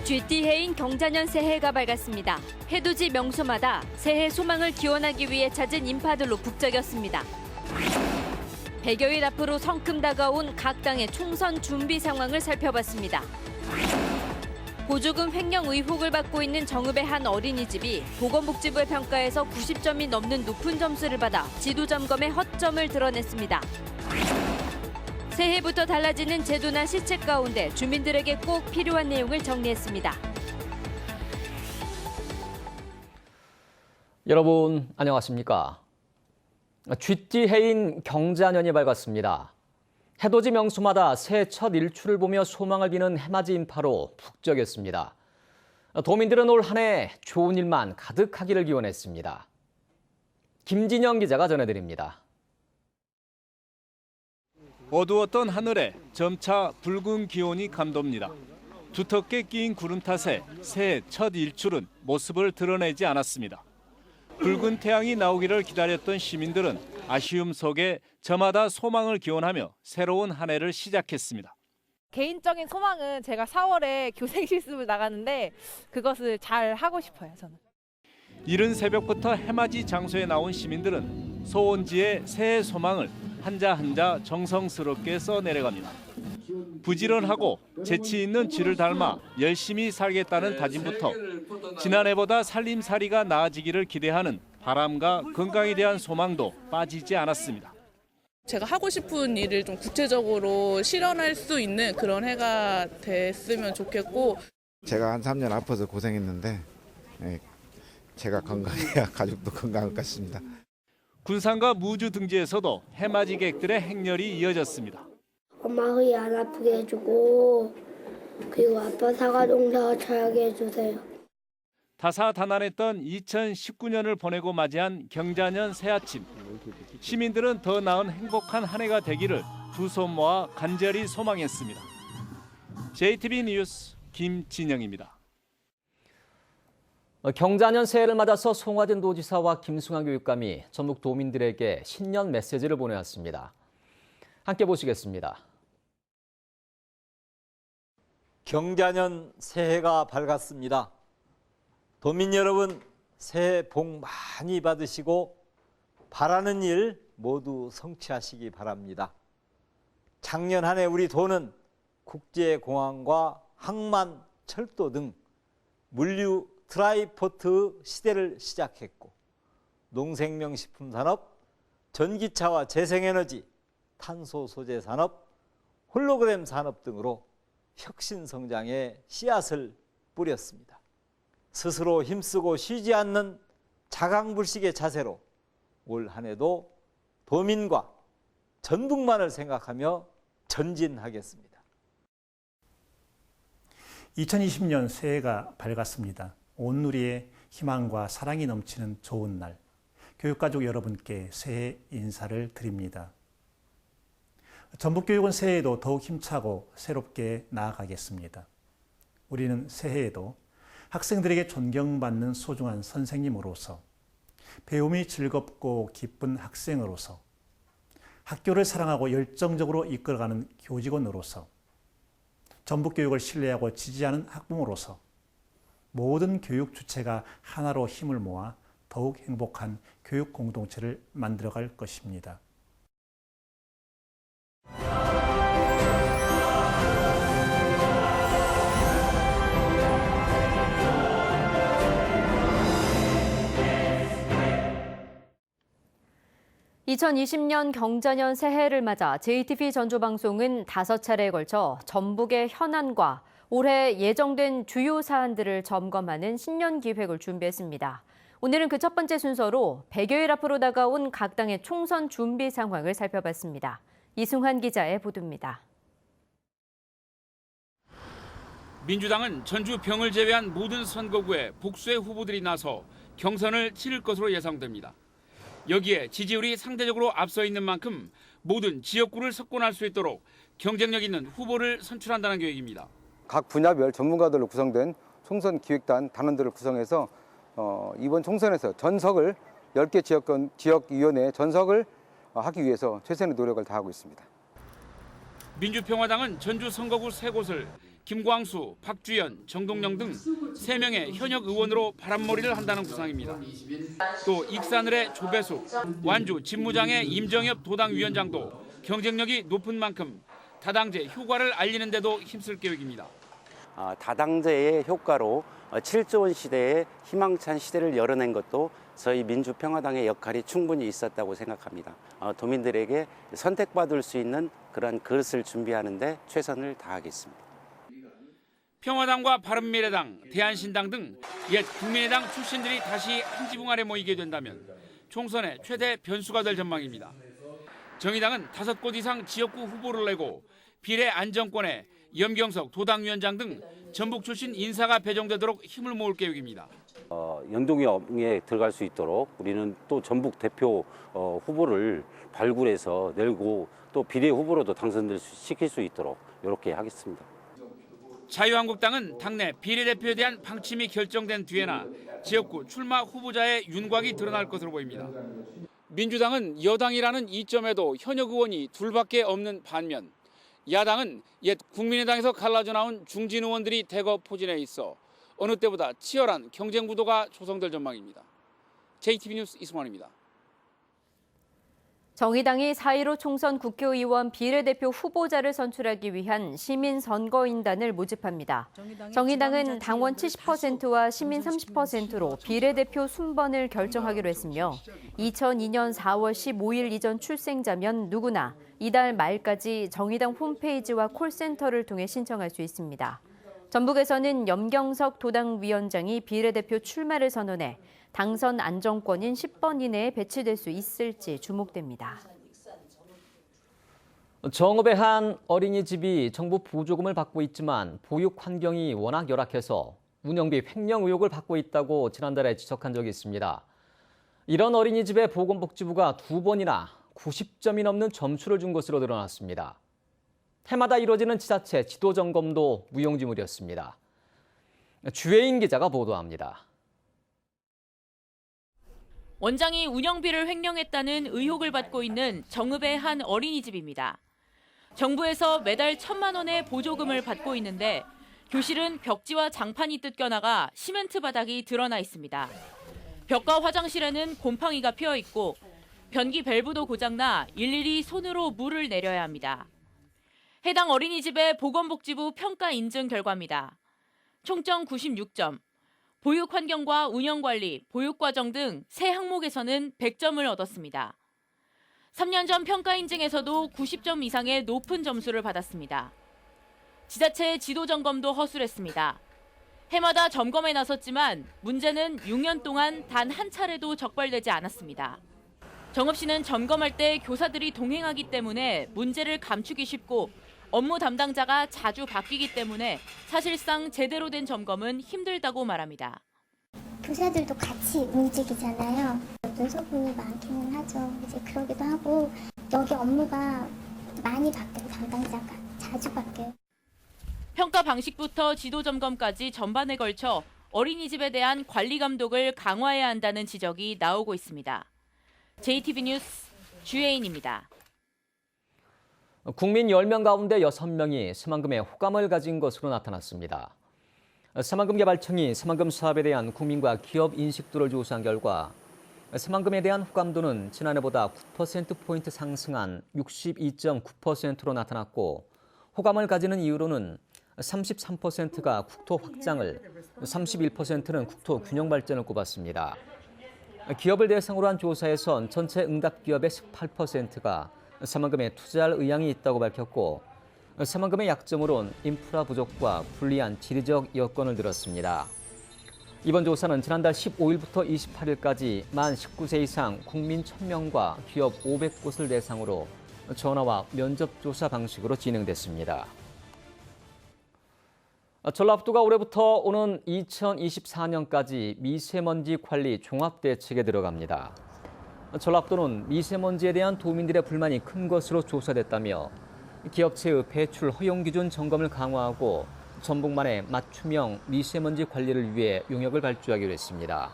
쥐띠 해인 경자년 새해가 밝았습니다. 해돋이 명소마다 새해 소망을 기원하기 위해 찾은 인파들로 북적였습니다. 100여일 앞으로 성큼 다가온 각 당의 총선 준비 상황을 살펴봤습니다. 보조금 횡령 의혹을 받고 있는 정읍의 한 어린이집이 보건복지부의 평가에서 90점이 넘는 높은 점수를 받아 지도 점검의 허점을 드러냈습니다. 새해부터 달라지는 제도나 시책 가운데 주민들에게 꼭 필요한 내용을 정리했습니다. 여러분 안녕하십니까? 쥐띠 해인 경자년이 밝았습니다. 해돋이 명소마다 새해 첫 일출을 보며 소망을 비는 해맞이 인파로 북적였습니다. 도민들은 올 한 해 좋은 일만 가득하기를 기원했습니다. 김진영 기자가 전해드립니다. 어두웠던 하늘에 점차 붉은 기온이 감돕니다. 두텁게 끼인 구름 탓에 새해 첫 일출은 모습을 드러내지 않았습니다. 붉은 태양이 나오기를 기다렸던 시민들은 아쉬움 속에 저마다 소망을 기원하며 새로운 한 해를 시작했습니다. 개인적인 소망은 제가 4월에 교생 실습을 나가는데 그것을 잘 하고 싶어요, 저는. 이른 새벽부터 해맞이 장소에 나온 시민들은 소원지의 새해 소망을 한자 한자 정성스럽게 써내려갑니다. 부지런하고 재치 있는 쥐를 닮아 열심히 살겠다는 다짐부터 지난해보다 살림살이가 나아지기를 기대하는 바람과 건강에 대한 소망도 빠지지 않았습니다. 제가 하고 싶은 일을 좀 구체적으로 실현할 수 있는 그런 해가 됐으면 좋겠고, 제가 한 3년 아파서 고생했는데 제가 건강해야 가족도 건강할 것 같습니다. 군산과 무주 등지에서도 해맞이객들의 행렬이 이어졌습니다. 엄마 허리 안 아프게 해주고 그리고 아빠 사과 농사 잘하게 해주세요. 다사다난했던 2019년을 보내고 맞이한 경자년 새아침. 시민들은 더 나은 행복한 한 해가 되기를 두 손 모아 간절히 소망했습니다. JTB 뉴스 김진영입니다. 경자년 새해를 맞아서 송화진 도지사와 김승환 교육감이 전북 도민들에게 신년 메시지를 보내왔습니다. 함께 보시겠습니다. 경자년 새해가 밝았습니다. 도민 여러분, 새해 복 많이 받으시고 바라는 일 모두 성취하시기 바랍니다. 작년 한 해 우리 도는 국제공항과 항만, 철도 등 물류 트라이포트 시대를 시작했고 농생명식품 산업, 전기차와 재생에너지, 탄소 소재 산업, 홀로그램 산업 등으로 혁신 성장의 씨앗을 뿌렸습니다. 스스로 힘쓰고 쉬지 않는 자강불식의 자세로 올 한 해도 도민과 전북만을 생각하며 전진하겠습니다. 2020년 새해가 밝았습니다. 온누리에 희망과 사랑이 넘치는 좋은 날, 교육가족 여러분께 새해 인사를 드립니다. 전북교육은 새해에도 더욱 힘차고 새롭게 나아가겠습니다. 우리는 새해에도 학생들에게 존경받는 소중한 선생님으로서, 배움이 즐겁고 기쁜 학생으로서, 학교를 사랑하고 열정적으로 이끌어가는 교직원으로서, 전북교육을 신뢰하고 지지하는 학부모로서 모든 교육 주체가 하나로 힘을 모아 더욱 행복한 교육 공동체를 만들어갈 것입니다. (2020년) 경자년 새해를 맞아 JTB 전조방송은 5차례에 걸쳐 전북의 현안과 올해 예정된 주요 사안들을 점검하는 신년 기획을 준비했습니다. 오늘은 그 첫 번째 순서로 100여일 앞으로 다가온 각 당의 총선 준비 상황을 살펴봤습니다. 이승환 기자의 보도입니다. 민주당은 전주 병을 제외한 모든 선거구에 복수의 후보들이 나서 경선을 치를 것으로 예상됩니다. 여기에 지지율이 상대적으로 앞서 있는 만큼 모든 지역구를 석권할 수 있도록 경쟁력 있는 후보를 선출한다는 계획입니다. 각 분야별 전문가들로 구성된 총선 기획단 단원들을 구성해서 이번 총선에서 전석을 10개 지역위원회 전석을 하기 위해서 최선의 노력을 다하고 있습니다. 민주평화당은 전주 선거구 3곳을 김광수, 박주연, 정동영 등 3명의 현역 의원으로 바람몰이를 한다는 구상입니다. 또 익산을의 조배숙, 완주 진무장의 임정엽 도당위원장도 경쟁력이 높은 만큼 다당제 효과를 알리는 데도 힘쓸 계획입니다. 다당제의 효과로 7조 원 시대에 희망찬 시대를 열어낸 것도 저희 민주평화당의 역할이 충분히 있었다고 생각합니다. 도민들에게 선택받을 수 있는 그런 그릇을 준비하는 데 최선을 다하겠습니다. 평화당과 바른미래당, 대한신당 등 옛 국민의당 출신들이 다시 한 지붕 아래 모이게 된다면 총선의 최대 변수가 될 전망입니다. 정의당은 5곳 이상 지역구 후보를 내고 비례 안정권에 염경석 도당위원장 등 전북 출신 인사가 배정되도록 힘을 모을 계획입니다. 연동형에 들어갈 수 있도록 우리는 또 전북 대표 후보를 발굴해서 내고 또 비례 후보로도 당선시킬 수 있도록 이렇게 하겠습니다. 자유한국당은 당내 비례대표에 대한 방침이 결정된 뒤에나 지역구 출마 후보자의 윤곽이 드러날 것으로 보입니다. 민주당은 여당이라는 이점에도 현역 의원이 둘밖에 없는 반면 야당은 옛 국민의당에서 갈라져 나온 중진 의원들이 대거 포진해 있어 어느 때보다 치열한 경쟁 구도가 조성될 전망입니다. JTB 뉴스 이승환입니다. 정의당이 4.15 총선 국회의원 비례대표 후보자를 선출하기 위한 시민선거인단을 모집합니다. 정의당은 당원 70%와 시민 30%로 비례대표 순번을 결정하기로 했으며 2002년 4월 15일 이전 출생자면 누구나 이달 말까지 정의당 홈페이지와 콜센터를 통해 신청할 수 있습니다. 전북에서는 염경석 도당위원장이 비례대표 출마를 선언해 당선 안정권인 10번 이내에 배치될 수 있을지 주목됩니다. 정읍의 한 어린이집이 정부 보조금을 받고 있지만 보육 환경이 워낙 열악해서 운영비 횡령 의혹을 받고 있다고 지난달에 지적한 적이 있습니다. 이런 어린이집에 보건복지부가 2번이나 90점이 넘는 점수를 준 것으로 드러났습니다. 해마다 이루어지는 지자체 지도 점검도 무용지물이었습니다. 주혜인 기자가 보도합니다. 원장이 운영비를 횡령했다는 의혹을 받고 있는 정읍의 한 어린이집입니다. 정부에서 매달 1,000만 원의 보조금을 받고 있는데 교실은 벽지와 장판이 뜯겨나가 시멘트 바닥이 드러나 있습니다. 벽과 화장실에는 곰팡이가 피어 있고 변기 밸브도 고장나 일일이 손으로 물을 내려야 합니다. 해당 어린이집의 보건복지부 평가 인증 결과입니다. 총점 96점, 보육 환경과 운영관리, 보육과정 등 세 항목에서는 100점을 얻었습니다. 3년 전 평가 인증에서도 90점 이상의 높은 점수를 받았습니다. 지자체의 지도 점검도 허술했습니다. 해마다 점검에 나섰지만 문제는 6년 동안 단 한 차례도 적발되지 않았습니다. 정읍시는 점검할 때 교사들이 동행하기 때문에 문제를 감추기 쉽고 업무 담당자가 자주 바뀌기 때문에 사실상 제대로 된 점검은 힘들다고 말합니다. 교사들도 같이 움직이잖아요. 눈속임이 많기는 하죠. 이제 그러기도 하고 여기 업무가 많이 바뀌어요. 담당자가 자주 바뀌어요. 평가 방식부터 지도 점검까지 전반에 걸쳐 어린이집에 대한 관리 감독을 강화해야 한다는 지적이 나오고 있습니다. JTB 뉴스 주혜인입니다. 국민 10명 가운데 6명이 새만금에 호감을 가진 것으로 나타났습니다. 새만금개발청이 새만금 사업에 대한 국민과 기업 인식도를 조사한 결과 새만금에 대한 호감도는 지난해보다 9%포인트 상승한 62.9%로 나타났고 호감을 가지는 이유로는 33%가 국토 확장을, 31%는 국토 균형 발전을 꼽았습니다. 기업을 대상으로 한 조사에선 전체 응답 기업의 18%가 새만금에 투자할 의향이 있다고 밝혔고 새만금의 약점으론 인프라 부족과 불리한 지리적 여건을 들었습니다. 이번 조사는 지난달 15일부터 28일까지 만 19세 이상 국민 1,000명과 기업 500곳을 대상으로 전화와 면접 조사 방식으로 진행됐습니다. 전라북도가 올해부터 오는 2024년까지 미세먼지 관리 종합대책에 들어갑니다. 전라북도는 미세먼지에 대한 도민들의 불만이 큰 것으로 조사됐다며 기업체의 배출 허용 기준 점검을 강화하고 전북만의 맞춤형 미세먼지 관리를 위해 용역을 발주하기로 했습니다.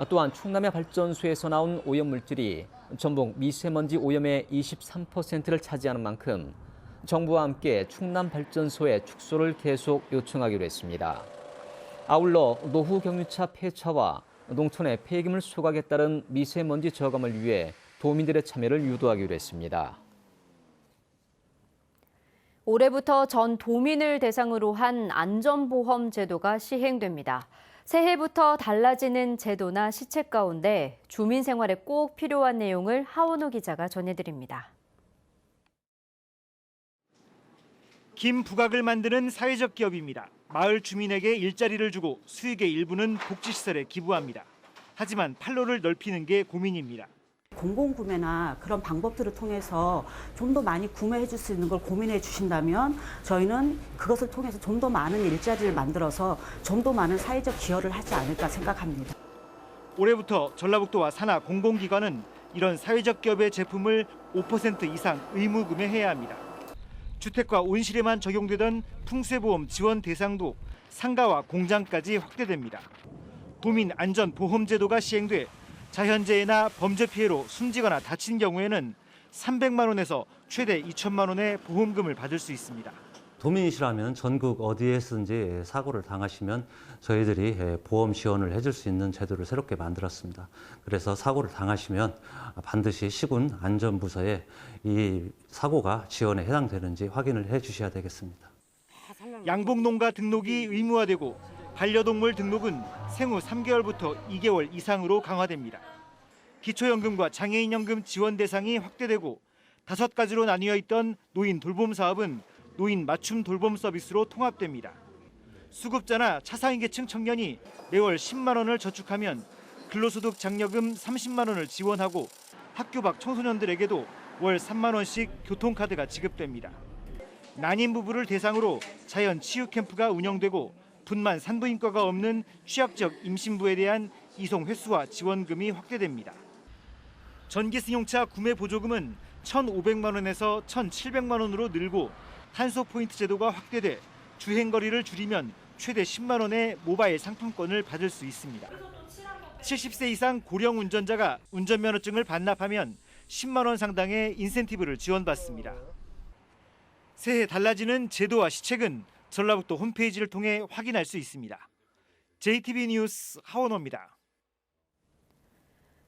또한 충남의 발전소에서 나온 오염물질이 전북 미세먼지 오염의 23%를 차지하는 만큼 정부와 함께 충남발전소의 축소를 계속 요청하기로 했습니다. 아울러 노후 경유차 폐차와 농촌의 폐기물 소각에 따른 미세먼지 저감을 위해 도민들의 참여를 유도하기로 했습니다. 올해부터 전 도민을 대상으로 한 안전보험 제도가 시행됩니다. 새해부터 달라지는 제도나 시책 가운데 주민 생활에 꼭 필요한 내용을 하원호 기자가 전해드립니다. 김부각을 만드는 사회적 기업입니다. 마을 주민에게 일자리를 주고 수익의 일부는 복지시설에 기부합니다. 하지만 판로를 넓히는 게 고민입니다. 공공구매나 그런 방법들을 통해서 좀 더 많이 구매해 줄 수 있는 걸 고민해 주신다면 저희는 그것을 통해서 좀 더 많은 일자리를 만들어서 좀 더 많은 사회적 기여를 하지 않을까 생각합니다. 올해부터 전라북도와 산하 공공기관은 이런 사회적 기업의 제품을 5% 이상 의무 구매해야 합니다. 주택과 온실에만 적용되던 풍수해보험 지원 대상도 상가와 공장까지 확대됩니다. 도민 안전보험 제도가 시행돼 자연재해나 범죄 피해로 숨지거나 다친 경우에는 300만 원에서 최대 2천만 원의 보험금을 받을 수 있습니다. 도민이시라면 전국 어디에서든지 사고를 당하시면 저희들이 보험 지원을 해줄 수 있는 제도를 새롭게 만들었습니다. 그래서 사고를 당하시면 반드시 시군 안전부서에 이 사고가 지원에 해당되는지 확인을 해주셔야 되겠습니다. 양봉농가 등록이 의무화되고 반려동물 등록은 생후 3개월부터 2개월 이상으로 강화됩니다. 기초연금과 장애인연금 지원 대상이 확대되고 5가지로 나뉘어 있던 노인 돌봄 사업은 노인 맞춤 돌봄 서비스로 통합됩니다. 수급자나 차상위계층 청년이 매월 10만 원을 저축하면 근로소득 장려금 30만 원을 지원하고 학교 밖 청소년들에게도 월 3만 원씩 교통카드가 지급됩니다. 난임 부부를 대상으로 자연 치유 캠프가 운영되고 분만 산부인과가 없는 취약적 임신부에 대한 이송 횟수와 지원금이 확대됩니다. 전기승용차 구매 보조금은 1,500만 원에서 1,700만 원으로 늘고 탄소 포인트 제도가 확대돼 주행거리를 줄이면 최대 10만 원의 모바일 상품권을 받을 수 있습니다. 70세 이상 고령 운전자가 운전면허증을 반납하면 10만 원 상당의 인센티브를 지원받습니다. 새해 달라지는 제도와 시책은 전라북도 홈페이지를 통해 확인할 수 있습니다. JTB 뉴스 하원호입니다.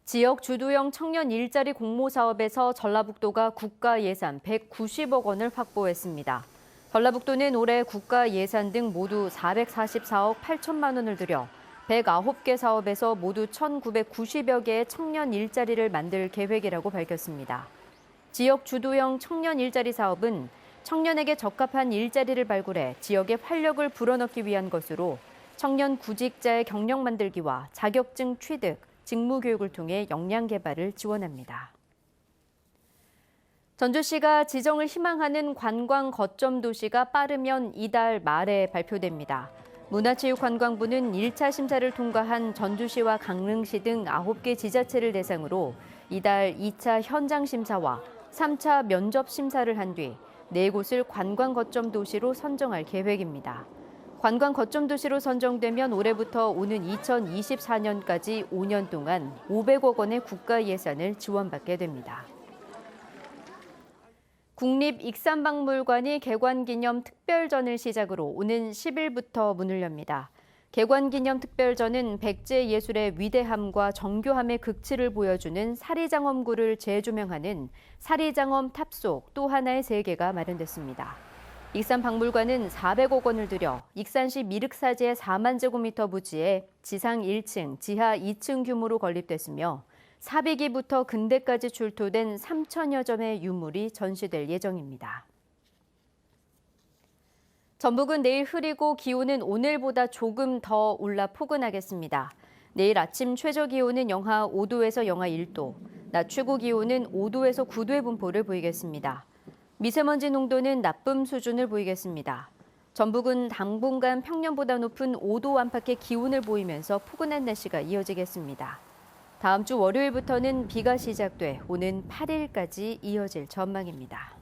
지역 주도형 청년 일자리 공모 사업에서 전라북도가 국가 예산 190억 원을 확보했습니다. 전라북도는 올해 국가 예산 등 모두 444억 8천만 원을 들여 109개 사업에서 모두 1,990여 개의 청년 일자리를 만들 계획이라고 밝혔습니다. 지역 주도형 청년 일자리 사업은 청년에게 적합한 일자리를 발굴해 지역에 활력을 불어넣기 위한 것으로 청년 구직자의 경력 만들기와 자격증 취득, 직무 교육을 통해 역량 개발을 지원합니다. 전주시가 지정을 희망하는 관광 거점 도시가 빠르면 이달 말에 발표됩니다. 문화체육관광부는 1차 심사를 통과한 전주시와 강릉시 등 9개 지자체를 대상으로 이달 2차 현장 심사와 3차 면접 심사를 한 뒤 4곳을 관광 거점 도시로 선정할 계획입니다. 관광 거점 도시로 선정되면 올해부터 오는 2024년까지 5년 동안 500억 원의 국가 예산을 지원받게 됩니다. 국립익산박물관이 개관기념 특별전을 시작으로 오는 10일부터 문을 엽니다. 개관기념 특별전은 백제 예술의 위대함과 정교함의 극치를 보여주는 사리장엄구를 재조명하는 사리장엄 탑 속 또 하나의 세계가 마련됐습니다. 익산박물관은 400억 원을 들여 익산시 미륵사지의 4만 제곱미터 부지에 지상 1층, 지하 2층 규모로 건립됐으며 사비기부터 근대까지 출토된 3천여 점의 유물이 전시될 예정입니다. 전북은 내일 흐리고 기온은 오늘보다 조금 더 올라 포근하겠습니다. 내일 아침 최저 기온은 영하 5도에서 영하 1도, 낮 최고 기온은 5도에서 9도의 분포를 보이겠습니다. 미세먼지 농도는 나쁨 수준을 보이겠습니다. 전북은 당분간 평년보다 높은 5도 안팎의 기온을 보이면서 포근한 날씨가 이어지겠습니다. 다음 주 월요일부터는 비가 시작돼 오는 8일까지 이어질 전망입니다.